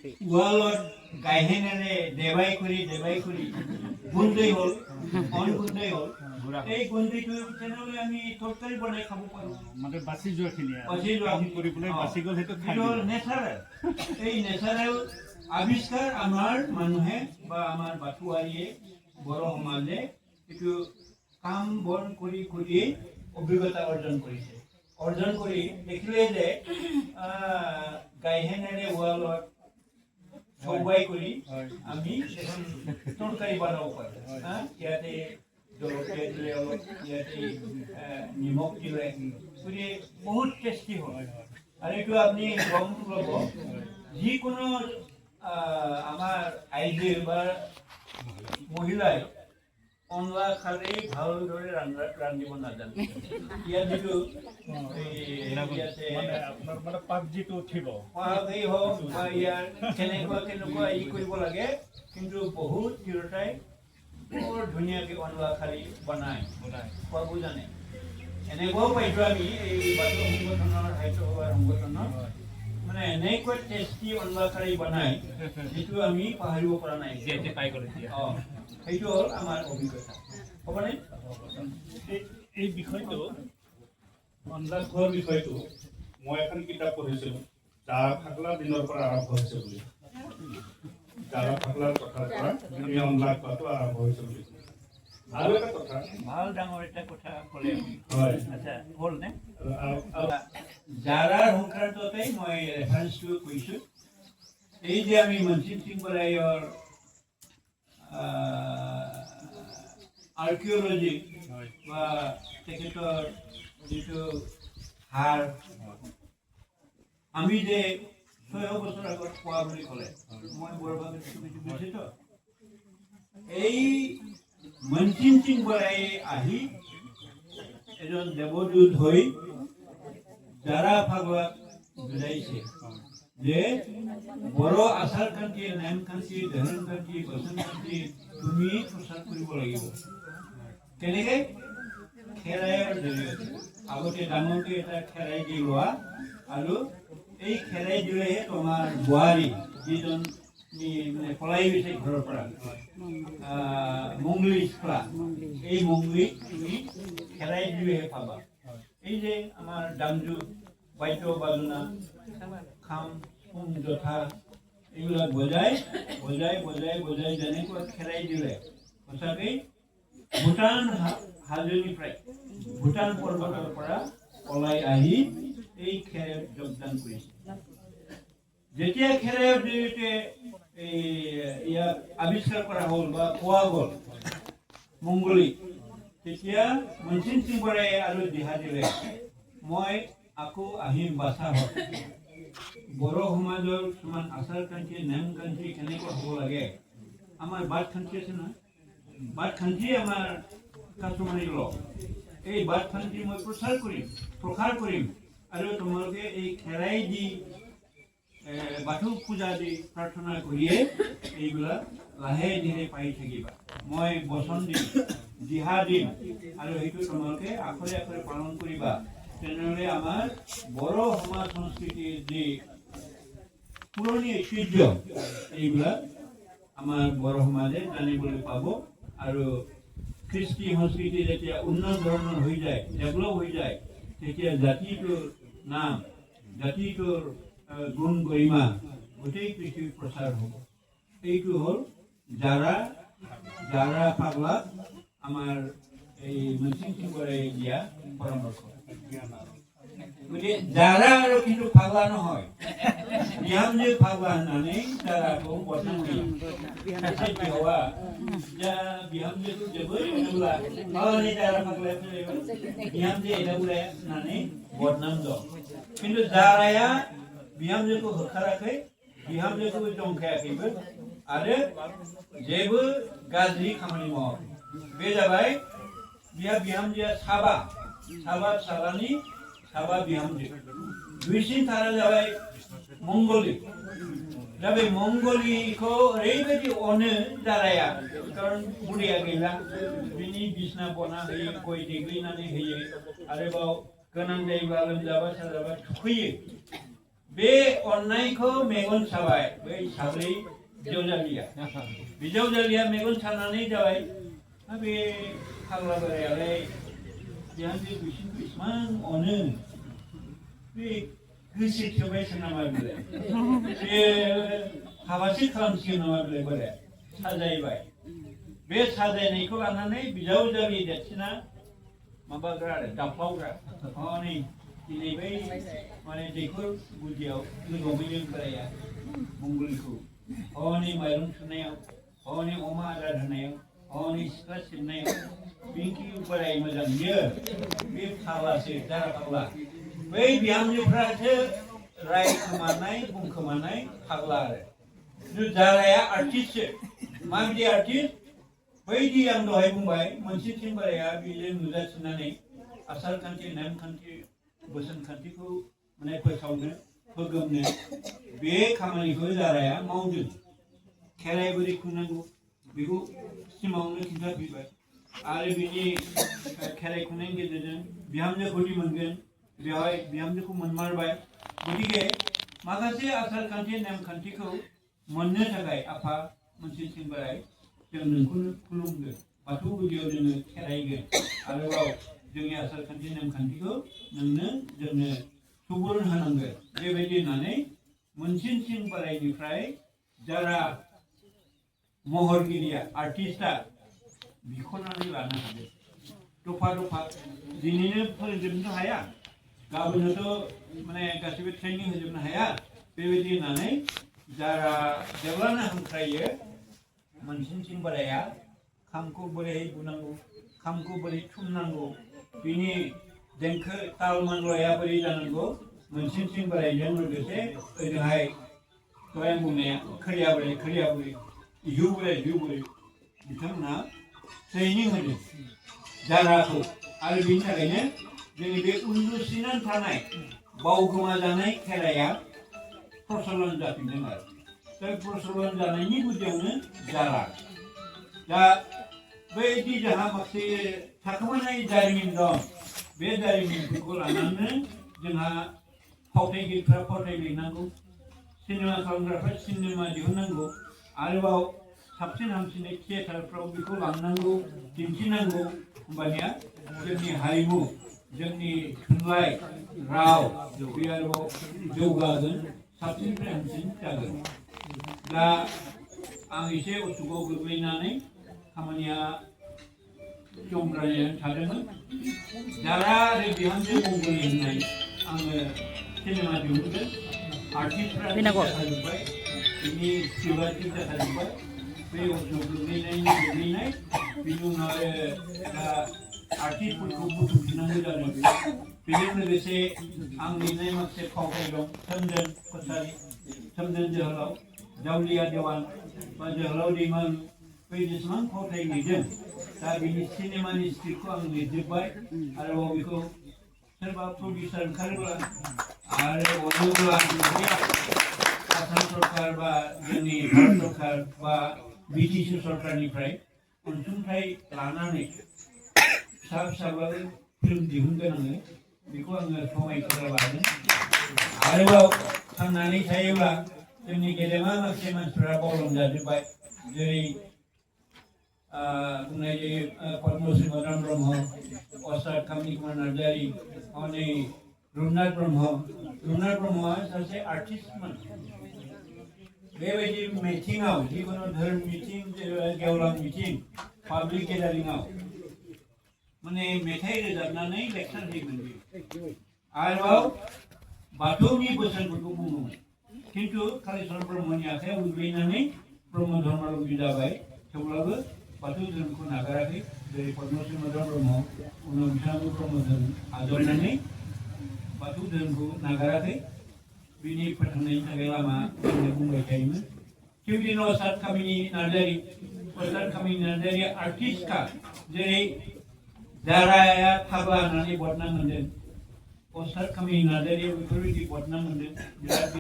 उवालत गायहेनेरे देबाय करी गुन्दै हल अन गुन्दै हल এই গুন্দিটো তেনেহ'লে আমি তৰকাৰী বনাই খাব পাৰোঁ মানে বাছি যোৱাখিনি কৰিবলৈ বাছি গ'ল সেইটো খাই নেচাৰেল এই নেচাৰেল আৱিষ্কাৰ আমাৰ মানুহে বা আমাৰ বাথুৱাৰীয়ে বড়ো সমাজে এইটো কাম বন কৰি অভিজ্ঞতা অৰ্জন কৰিছে অৰ্জন কৰি দেখিলে যে গায়হেনেৰে ৱালত সবাই কৰি আমি এখন তৰকাৰী বনাব পাৰোঁ ইয়াতে জলকীয়া দিলে অলপ ইয়াতে নিমখ দিলে গতিকে বহুত টেষ্টি হয় আৰু এইটো আপুনি গম ল'ব যিকোনো আমাৰ আইজে বা মহিলাই অনলা খালে ভালদৰে ৰান্ধিব নাজানে ইয়াত যিটো মানে পাক যিটো উঠিব পাকেই হওক বা ইয়াৰ কেনেকুৱা ই কৰিব লাগে কিন্তু বহুত তিৰোতাই বৰ ধুনীয়াকৈ অনলা খালি বনায় খোৱাব জানে এনেকুৱাও পাইছোঁ আমি এই বাথৌ সংগঠনৰ সাহিত্য সভাৰ সংগঠনৰ মানে এনেকুৱা টেষ্টি অনলা খালি বনায় যিটো আমি পাহৰিব পৰা নাই পাই গ'লে সেইটো হ'ল আমাৰ অভিজ্ঞতা হ'বনে এই বিষয়টো অনলা খোৱাৰ বিষয়টো মই এখন কিতাপ পঢ়িছিলোঁ তাৰ ফাকলা দিনৰ পৰা আৰম্ভ হৈছে বুলি যাৰা ফাকলাৰ কথাৰ পৰা আমি অনলা খোৱাটো আৰম্ভ হৈছে বুলি আৰু এটা কথা ভাল ডাঙৰ এটা কথা ক'লে হয় আচ্ছা হ'ল নে জাৰাৰ সংক্ৰান্ততেই মই ৰেফাৰেঞ্চটো কৈছোঁ এই যে আমি মনচিং সিং বৰাইৰ আৰ্কিঅ'লজি বা তেখেতৰ যিটো হাৰ আমি যে 600 বছৰ আগত পোৱা বুলি ক'লে মই বৰভাগে বুজিছোঁ এই মনচিং সিং বৰাই আহি এজন দেৱদূত হৈ জাৰা ফাগলাক বুজাইছে যে বড়ো আচাৰ কান্তি নেম কান্তি ধৰণ কান্তি বচন কান্তি তুমি প্ৰচাৰ কৰিব লাগিব কেনেকৈ খেৰাইৰ জৰিয়তে আগতে ডাঙৰকৈ এটা খেৰাই দি লোৱা আৰু এই খেৰাই দিলেহে তোমাৰ বোৱাৰী যিজন মানে পলাই গৈছে ঘৰৰ পৰা মংগলী খোলা এই মংগলীক তুমি খেৰাই দিলেহে পাবা এই যে আমাৰ ডামজু বাদ্য বাজনা খাম ফুং জঠা এইবিলাক বজাই যেনেকুৱা খেৰাই দিলে সঁচাকৈ ভূটান হাজোনিৰ ভূটান পৰ্বতৰ পৰা পলাই আহি এই খেৰাইত যোগদান কৰিছে যেতিয়া খেৰাইৰ জৰিয়তে ইয়াক আৱিষ্কাৰ কৰা হ'ল বা পোৱা গ'ল মংগলী তেতিয়া মনচিং সিং বৰাই আৰু দিহা দিলে মই আকৌ আহিম বাছা হ'ল বড়ো সমাজৰ কিছুমান আচাৰ কান্তি নেম কান্তি কেনেকুৱা হ'ব লাগে আমাৰ বাট খান্তি আছে নহয় বাট খান্তি আমাৰ কাষ্টমাৰী ল এই বাট খান্তি মই প্ৰসাৰ কৰিম আৰু তোমালোকে এই খেৰাই দি বাথৌ পূজা দি প্ৰাৰ্থনা কৰিয়ে এইবিলাক লাহে ধীৰে পাই থাকিবা মই বচন দিম দিহা দিম আৰু সেইটো তোমালোকে আখৰে আখৰে পালন কৰিবা তেনেহ'লে আমাৰ বড়ো সমাজ সংস্কৃতিৰ যি পুৰণি ঐতিহ্য এইবিলাক আমাৰ বড়ো সমাজে জানিবলৈ পাব আৰু কৃষ্টি সংস্কৃতি যেতিয়া উন্নত ধৰণৰ হৈ যায় ডেভেলপ হৈ যায় তেতিয়া জাতিটোৰ নাম জাতিটোৰ গুণ গৰিমা গোটেই পৃথিৱীত প্ৰচাৰ হ'ব এইটো হ'ল জাৰা ফাগলাক আমাৰ এই মনচিং সিং বৰাই দিয়া পৰামৰ্শ গতিকে জাৰা আৰু কিন্তু ফাগলা নহয় বিহামজে ফাগলা होननानै जाराखौ बदनाम होयो बिहावा बिहामजोखौ जोबोद अनोब्ला मालायनि जारा फाग्लाया फैलायबाय बिहामजो एदावलाया होननानै बदनाम दं खिन्थु जाराया बिहामजोखौ होखाराखै बिहामजोखौबो जंखायाखैबो आरो जेबो गाज्रि खामानि मावाखै बे जाबाय बिहा बिहामजोआ साबा फिसालानि साबा बिहामजो दुइसिन थारा जाबाय मंगली दा बे मंगलीखौ ओरैबायदि अनो जाराया कारण बुरिया गैला बिनि बिसना बना होयो गय देग्लिनानै होयो आरोबाव गोनां जायोब्ला लोमजाबा साजाबा थुखैयो बे अन्नायखौ मेगन साबाय बै साब्रै बिजावजालिया बिजावजालिया मेगन सानानै जाबाय बे फाग्ला बोरायालाय बिहामजो बिसिखौ इसिबां अनो बे गोसो थोबायसो नामा बेलाय बे हाबासो खालामसिगोन नामा बेलाय बोराया साजायबाय बे साजायनायखौ लानानै बिजावजालि देरसिना माबाग्रा आरो दाफ्लावग्रा हनै दिनै बै माने दैखर गुदियाव लोगोमैनो बोराया मंगलखौ हनै माइरं सुनायाव हनै अमा आदार होनायाव हनै सिख्ला सिबनायाव बिंकि बोराय मोजां बियो बे फाग्लासो जारा फाग्ला बै बिहामजोफ्रासो रायखोमानाय बुंखोमानाय फाग्ला आरो जाराया आर्टिस्टसो माबायदि आर्टिस्ट बैदि आं दहाय बुंबाय मोनसे टिम बोराया बेजों नुजाथिनानै आसार खान्थि नेमखान्थि बोसोन खान्थिखौ माने फोसावनो फोगोमनो बे खामानिखौ जाराया मावदों खेराइ बोरै खुंनांगौ बेखौ सिमाङावनो खिन्थाफैबाय आरो बिनि खेराइ खुंनायनि गेजेरजों बिहामजोखौदि मोनगोन बेवहाय बिहामजोखौ मोनमारबाय गतिके माखासे आसार खान्थि नेमखान्थिखौ मोननो थाखाय आफा मोनसे टिम बोराय जों नोंखौनो खुलुमगोन बाथौ गुदियाव जोङो खेराइगोन आरोबाव जोंनि आसार खान्थि नेमखान्थिखौ नोंनो जोंनो सुबुरुन होनांगोन बेबायदि होननानै मोनसे टिम बोरायनिफ्राय जारा महरगिरिया आर्टिस्टआ बिख'नानै लानो हादों दफा दफा दिनैनो फोरोंजोबनो हाया गाबोनथ' माने गासिबो ट्रेनिं होजोबनो हाया बेबायदि होननानै जारा जेब्लानो हांख्रायो मोनसे टिम बोराया खामखौ बोरै बुनांगौ खामखौ बोरै थुमनांगौ बिनि देंखो ताल मानलया बोरै जानांगौ मोनसे टिम बोरायजों लोगोसे ओजोंहाय दहाय बुंनाया खोरिया बोराय इहु बोराय बिथांमोनहा ट्रेनिं होदों जाराखौ आरो बेनि थाखायनो जोंनि बे उन्दुसिनानै थानाय बावगोमा जानाय खेराइया प्रचलन जाफिनदों आरो दा प्रचलन जानायनि गुदियावनो जारा दा बैदि जोंहा माखासे थाखोमानाय जारिमिन दं बे जारिमिनफोरखौ लानानै जोंहा फावथायगिरिफ्रा फावथाय लिरनांगौ सिनेमा खालामग्राफ्रा सिनेमा दिहुननांगौ आरोबाव साबसिन हामसिनै थियेटारफ्राव बेखौ लांनांगौ दिन्थिनांगौ होमबानिया जोंनि हारिमु जोंनि थुनलाइ राव बे आरोबाव जौगागोन साबसिननिफ्राय हामसिन जागोन दा आं एसे उसुगाव गोग्लैनानै खामानिया जमद्रायनानै थादोंमोन जारा आरो बिहामजो मंगलि होननाय आङो सिनेमा दिहुनदों आर्टिस्टफ्रा जाखाजोब्बाय बिनि स्क्रिप्टआ जाखाजोब्बाय बे उसुगाव गोग्लैनाय बिनि उनाव आर्टिस्टफोरखौ बुथुमफिननांगौ जादों बेजों लोगोसे आं लिरनाय माखासे फावथाय दं सोमदोन जोहोलाव जावलिया देवान बा जोहोलाव दैमालु बै जेसेबां फावथाय लिरदों दा बिनि सिनेमानि स्क्रिप्टखौ आं लिरजोब्बाय आरोबाव बेखौ सोरबा प्रडिउसार ओंखारोब्ला आरो अनोब्ला आसाम सरकार बा जोंनि भारत सरकार बा बिटिसि सरकारनिफ्राय अनसुंथाइ लानानै फिसाब्लाबो फिल्म दिहुनगोन आङो बेखौ आङो समायखिरा लादों आरोबाव थांनानै थायोब्ला जोंनि गेदेमा माखासे मानसिफ्रा बावलां जाजोब्बाय जेरै बुंनाय जायो पद्मश्री मदन ब्रह्म अस्ताद कामनि कुमार नार्जारी हनै रुपनाथ ब्रह्मआ सासे आर्टिस्टमोन बेबायदि मिटिङाव जिखुनु धोरोम मिटिं गेवलां मिटिं पाब्लिक गेदारिङाव माने मेथाइ रोजाबनानै लेक्सार होयोमोन बियो आरोबाव बाथौनि बोसोनफोरखौ बुङोमोन खिन्थु कालीचरण ब्रह्मनि आखायाव गोग्लैनानै ब्रह्म धर्मावलम्बी जाबाय थेवब्लाबो बाथौ धोरोमखौ नागाराखै जेरै पद्मश्री मदन ब्रह्म उनाव बिथाङाबो ब्रह्म धोरोम आजावनानै बाथौ धोरोमखौ नागाराखै बिनि फोथांनायनि थाखाय लामा बुंबाय थायोमोन थिग बिदिनो अस्ताद कामिनी नार्जारीया आर्टिस्टखा जेरै जाराया थाब्ला होननानै बदनाम मोनदों अस्ताद कामिनी नार्जारीया बेफोरबायदि बदनाम मोनदों